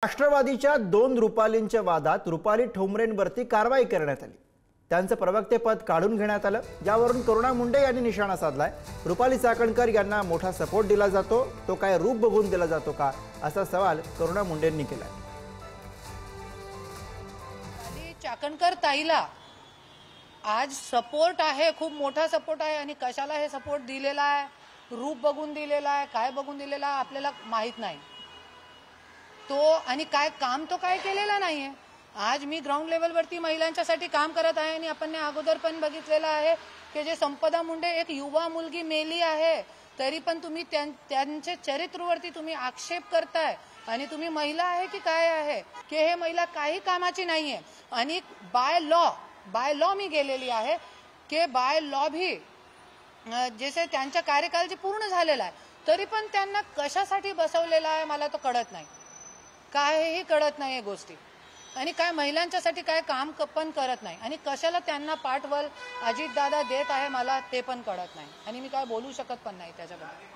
राष्ट्रवादीच्या 2 रुपालींच्या वादात रुपाली ठोंबरेंवरती कारवाई करण्यात आली। त्यांचं प्रवक्तेपद काढून घेण्यात आलं, ज्यावरून करुणा मुंडे यांनी निशाणा साधलाय। रुपाली चाकणकर यांना मोठा सपोर्ट दिला जातो, तो काय रूप बघून दिला जातो का, असा सवाल करुणा मुंडेंनी केलाय। चाकणकर ताईला आज सपोर्ट आहे, खूप मोठा सपोर्ट आहे आणि कशाला हे सपोर्ट दिलेला आहे, रूप बघून दिलेला आहे, काय बघून दिलेला आहे आपल्याला माहित नाही। तो आणि काय काम तो काय केलेला नाहीये। आज मी ग्राउंड लेवलवरती महिलांच्यासाठी काम करत आहे आणि आपण अगोदर पण बघितलेलं आहे की जे संपदा मुंडे एक युवा मुलगी मेली आहे, तरी पण तुम्ही त्यांचे चरित्रवरती तुम्ही आक्षेप करताय आणि तुम्ही महिला आहे की काय आहे की हे महिला काही कामाची नाहीये। आणि बाय लॉ मी गेलेली आहे की बाय लॉ भी जसे त्यांचा कार्यकाल जे पूर्ण झालेला आहे, तरी पण त्यांना कशासाठी बसवलेला आहे मला तो कळत नाही, काहीही कळत नाही गोष्टी। आणि काय महिलांच्यासाठी काय काम पण करत नाही आणि कशाला त्यांना पाठबळ अजित दादा देत आहे मला ते पण कळत नाही आणि मी काय बोलू शकत पण नाही त्याच्याबद्दल।